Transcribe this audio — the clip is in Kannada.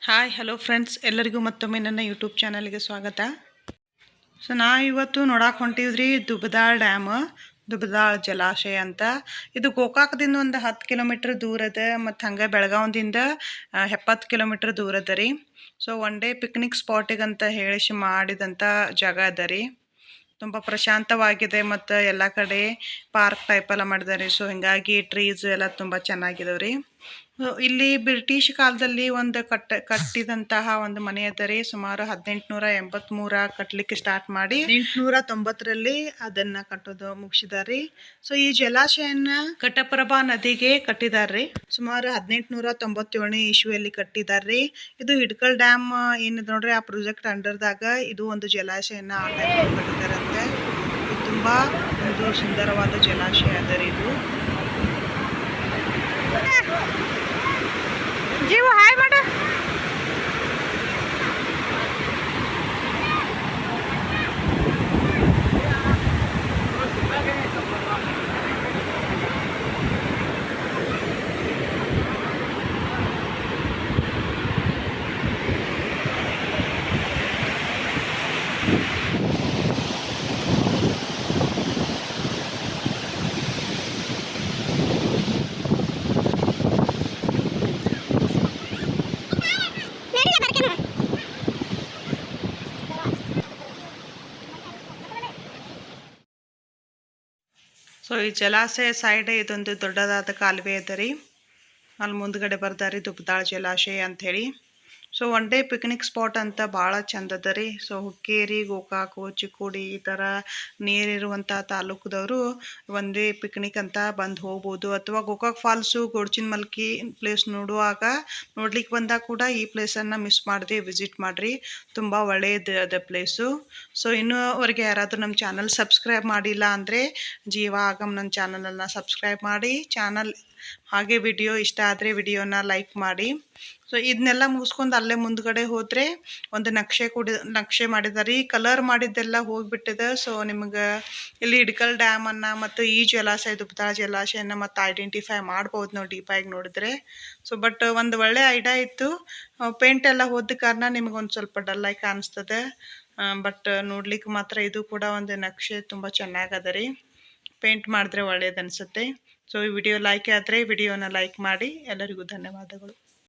ಹಾಯ್ ಹಲೋ ಫ್ರೆಂಡ್ಸ್, ಎಲ್ಲರಿಗೂ ಮತ್ತೊಮ್ಮೆ ನನ್ನ ಯೂಟ್ಯೂಬ್ ಚಾನಲ್ಗೆ ಸ್ವಾಗತ. ಸೊ ಇವತ್ತು ನೋಡಕ್ಕೆ ಹೊಂಟಿವ್ರಿ ದುಬದಾಳ್ ಡ್ಯಾಮ್, ದುಬದಾಳ್ ಜಲಾಶಯ ಅಂತ. ಇದು ಗೋಕಾಕದಿಂದ ಒಂದು 10 ಕಿಲೋಮೀಟ್ರ್ ದೂರ ಅದ, ಮತ್ತು ಹಂಗೆ ಬೆಳಗಾವದಿಂದ 70 ಕಿಲೋಮೀಟ್ರ್ ದೂರ ಅದ ರೀ. ಸೊ ಒನ್ ಡೇ ಪಿಕ್ನಿಕ್ ಸ್ಪಾಟಿಗಂತ ಹೇಳಿಸಿ ಮಾಡಿದಂಥ ಜಾಗ ಅದ ರೀ. ತುಂಬ ಪ್ರಶಾಂತವಾಗಿದೆ ಮತ್ತು ಎಲ್ಲ ಕಡೆ ಪಾರ್ಕ್ ಟೈಪೆಲ್ಲ ಮಾಡಿದ್ದಾರೆ. ಸೊ ಹೀಗಾಗಿ ಟ್ರೀಸ್ ಎಲ್ಲ ತುಂಬ ಚೆನ್ನಾಗಿದಾವೆ ರೀ. ಇಲ್ಲಿ ಬ್ರಿಟಿಷ್ ಕಾಲದಲ್ಲಿ ಒಂದು ಕಟ್ಟಿದಂತಹ ಒಂದು ಮನೆ ಅದ ರೀ. ಸುಮಾರು 1883 ಕಟ್ಟಲಿಕ್ಕೆ ಸ್ಟಾರ್ಟ್ ಮಾಡಿ 1890ರಲ್ಲಿ ಅದನ್ನ ಕಟ್ಟೋದು ಮುಗಿಸಿದಾರೆ. ಸೊ ಈ ಜಲಾಶಯನ ಘಟಪ್ರಭಾ ನದಿಗೆ ಕಟ್ಟಿದಾರ್ರಿ. ಸುಮಾರು 1897ನೇ ಇಸ್ವಿಯಲ್ಲಿ ಕಟ್ಟಿದಾರ್ರಿ. ಇದು ಹಿಡ್ಕಲ್ ಡ್ಯಾಮ್ ಏನಿದೆ ನೋಡ್ರಿ, ಆ ಪ್ರಾಜೆಕ್ಟ್ ಅಂಡರ್ದಾಗ ಇದು ಒಂದು ಜಲಾಶಯನ ಕಟ್ಟಿದಾರಂತೆ. ಇದು ತುಂಬಾ ಒಂದು ಸುಂದರವಾದ ಜಲಾಶಯ ಅದ ರೀ ಇದು. जीव हाय माಡ ಸೊ ಈ ಜಲಾಶಯ ಸೈಡ್ ಇದೊಂದು ದೊಡ್ಡದಾದ ಕಾಲುವೆ ಅದ ರೀ. ಅಲ್ಲಿ ಮುಂದ್ಗಡೆ ಬರ್ದಾರಿ ದುಬದಾಳ್ ಜಲಾಶಯ ಅಂಥೇಳಿ. So one day picnic spot ಅಂತ ಭಾಳ ಚಂದ ಅದ ರೀ. ಸೊ ಹುಕ್ಕೇರಿ, ಗೋಕಾಕು, ಚಿಕ್ಕೋಡಿ ಈ ಥರ ನೀರಿರುವಂಥ ತಾಲೂಕದವರು ಒನ್ ಡೇ ಪಿಕ್ನಿಕ್ ಅಂತ ಬಂದು ಹೋಗ್ಬೋದು. ಅಥವಾ ಗೋಕಾಕ್ ಫಾಲ್ಸು, ಗೋಡ್ಚಿನಮಲ್ಕಿ ಪ್ಲೇಸ್ ನೋಡ್ಲಿಕ್ಕೆ ಬಂದಾಗ ಕೂಡ ಈ ಪ್ಲೇಸನ್ನು ಮಿಸ್ ಮಾಡದೆ ವಿಸಿಟ್ ಮಾಡಿರಿ. ತುಂಬ ಒಳ್ಳೆಯದು ಅದ ಪ್ಲೇಸು. ಸೊ ಇನ್ನೂವರೆಗೆ ಯಾರಾದರೂ ನಮ್ಮ ಚಾನಲ್ ಸಬ್ಸ್ಕ್ರೈಬ್ ಮಾಡಿಲ್ಲ ಅಂದರೆ ಜೀವ ಆಗಮ್ ನನ್ನ ಚಾನಲನ್ನು ಸಬ್ಸ್ಕ್ರೈಬ್ ಮಾಡಿ. ಹಾಗೆ ವಿಡಿಯೋ ಇಷ್ಟ ಆದರೆ ವಿಡಿಯೋನ ಲೈಕ್ ಮಾಡಿ. ಸೊ ಇದನ್ನೆಲ್ಲ ಮುಗಿಸ್ಕೊಂಡು ಅಲ್ಲೇ ಮುಂದ್ಗಡೆ ಹೋದರೆ ಒಂದು ನಕ್ಷೆ ಮಾಡಿದಾರೆ. ಈ ಕಲರ್ ಮಾಡಿದ್ದೆಲ್ಲ ಹೋಗಿಬಿಟ್ಟಿದೆ. ಸೊ ನಿಮ್ಗೆ ಇಲ್ಲಿ ಹಿಡ್ಕಲ್ ಡ್ಯಾಮನ್ನು ಮತ್ತು ಈ ಜಲಾಶಯ ದುಬದಾಳ್ ಜಲಾಶಯನ ಮತ್ತು ಐಡೆಂಟಿಫೈ ಮಾಡ್ಬೋದು ನಾವು ಡೀಪಾಗಿ ನೋಡಿದ್ರೆ. ಸೊ ಬಟ್ ಒಂದು ಒಳ್ಳೆ ಐಡಿಯಾ ಇತ್ತು. ಪೇಂಟ್ ಎಲ್ಲ ಹೋದ ಕಾರಣ ನಿಮಗೊಂದು ಸ್ವಲ್ಪ ಡಲ್ಲಾಗಿ ಕಾಣಿಸ್ತದೆ. ಬಟ್ ನೋಡ್ಲಿಕ್ಕೆ ಮಾತ್ರ ಇದು ಕೂಡ ಒಂದು ನಕ್ಷೆ ತುಂಬ ಚೆನ್ನಾಗದ ರೀ. ಪೇಂಟ್ ಮಾಡಿದ್ರೆ ಒಳ್ಳೇದು ಅನಿಸುತ್ತೆ. ಸೊ ಈ ವಿಡಿಯೋ ಲೈಕ್ ಆದರೆ ವಿಡಿಯೋನ ಲೈಕ್ ಮಾಡಿ. ಎಲ್ಲರಿಗೂ ಧನ್ಯವಾದಗಳು.